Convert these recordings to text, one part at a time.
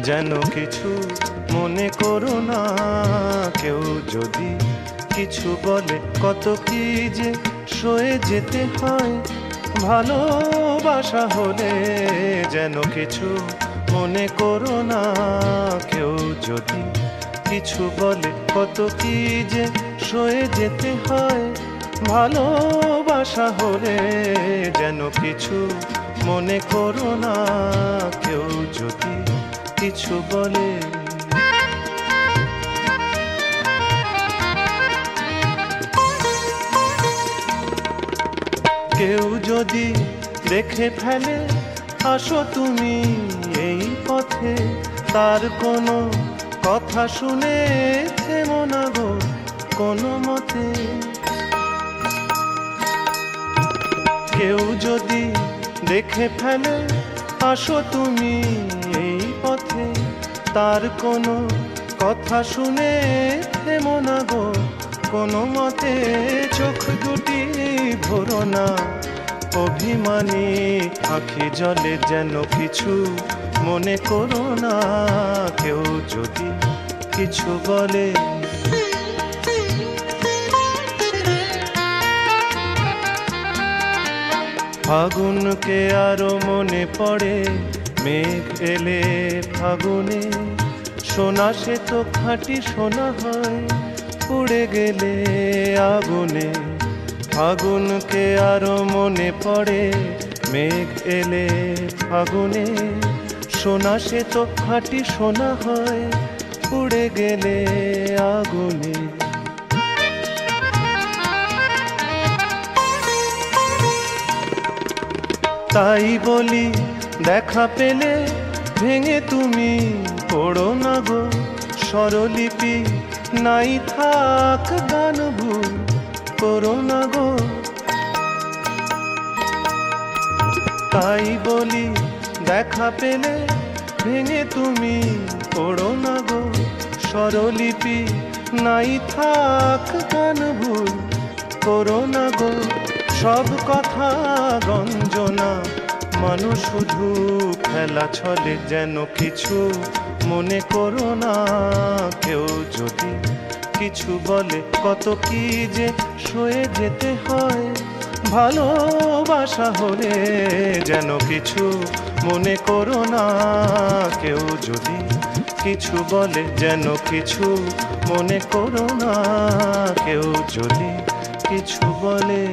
যেন কিছু মনে করো না, কেউ যদি কিছু বলে কত কি যে সয়ে যেতে হয় ভালোবাসা হলে। যেন কিছু মনে করো না, কেউ যদি কিছু বলে কত কি যে সয়ে যেতে হয় ভালোবাসা হলে। যেন কিছু মনে করো না, কেউ যদি কিছু বলে। কেউ যদি দেখে ফেলে আসো তুমি এই পথে, তার কোনো কথা শুনে থেমো না গো কোনো মতে। কেউ যদি দেখে ফেলে আসো তুমি এই পথে, তার কোনো কথা শুনে থেমো না গো কোনো মতে। চোখ দুটি ভরো না অভিমানী আঁখি জলে, যেন কিছু মনে করো না, কেউ যদি কিছু বলে। ফাগুনকে আরো মনে পড়ে, মেঘ এলে ফাগুনে, সোনা সে তো খাঁটি সোনা হয় পুড়ে গেলে আগুনে। ফাগুনকে আরো মনে পড়ে, মেঘ এলে ফাগুনে, সোনা সে তো খাঁটি সোনা হয় পুড়ে গেলে আগুনে। তাই বলি দেখা পেলে ভেঙে তুমি পড়ো না গো, স্বরলিপি নাই থাক গান ভুল করো না গো। তাই বলি দেখা পেলে ভেঙে তুমি পড়ো না গো, স্বরলিপি নাই থাক গান ভুল করো না গো। সব কথা গঞ্জনা মানুষ শুধু খেলা ছলে, যেন কিছু মনে করো না। কেউ যদি কিছু বলে কত কি যে সয়ে যেতে হয়, ভালোবাসা হলে যেন কিছু মনে করো না। কেউ যদি কিছু বলে যেন কিছু মনে করো না, কেউ যদি কিছু বলে।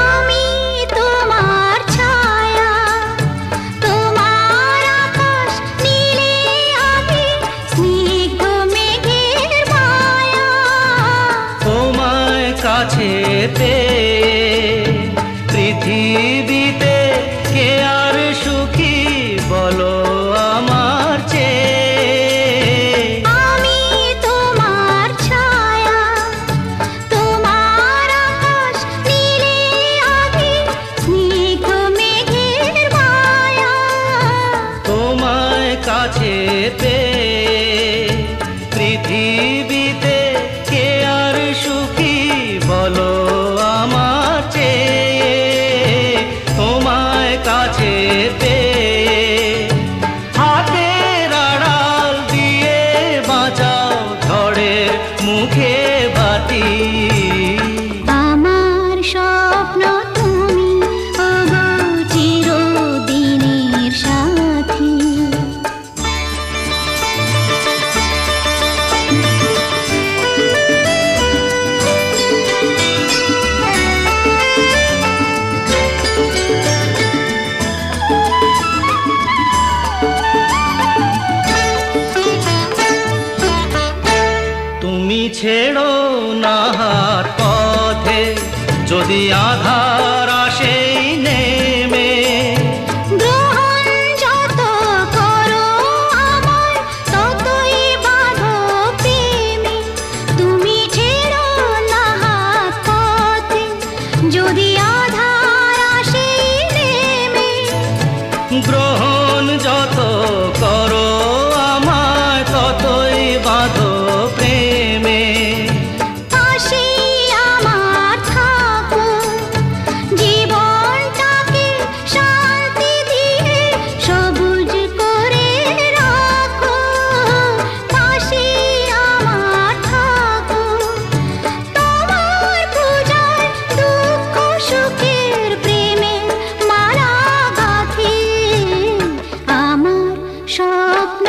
আমি তোমার ছায়া, তোমার আকাশ নীলে আভি, স্নিগ্ধ মেঘের মায়া। তোমায় কাছে পেয়ে পৃথিবীতে কে আর সুখী বলো আমার চেয়ে। আমি তোমার ছায়া, তোমার আকাশ নীলে আভি, স্নিগ্ধ মেঘের মায়া। তোমায় কাছে পেয়ে পৃথিবীতে কে আর সুখী বলো আমার চেয়ে। তোমায় কাছে পেয়ে হাতের আড়াল দিয়ে বাঁচাও ঝড়ের মুখে বাতি। আমার স্বপ্ন তুমি, ওগো চিরদিনের সাথী। তুমি ছেড়ো না হাত পথে যদি আধার আসে নেমে। গ্রহণ যত করো আমার, ততই বাঁধো প্রেমে। তুমি ছেড়ো না হাত পথে যদি আধার আসে নেমে। গ্রহণ যত করো আমায় ততই বাঁধো প্রেমে। পাশে আমার থাকো, জীবনটাকে শান্তি দিয়ে সবুজ করে রাখো। পাশে আমার থাকো, তোমার পূজায় দুঃখ সুখের প্রেমের মালা গাঁথি। আমার স্বপ্ন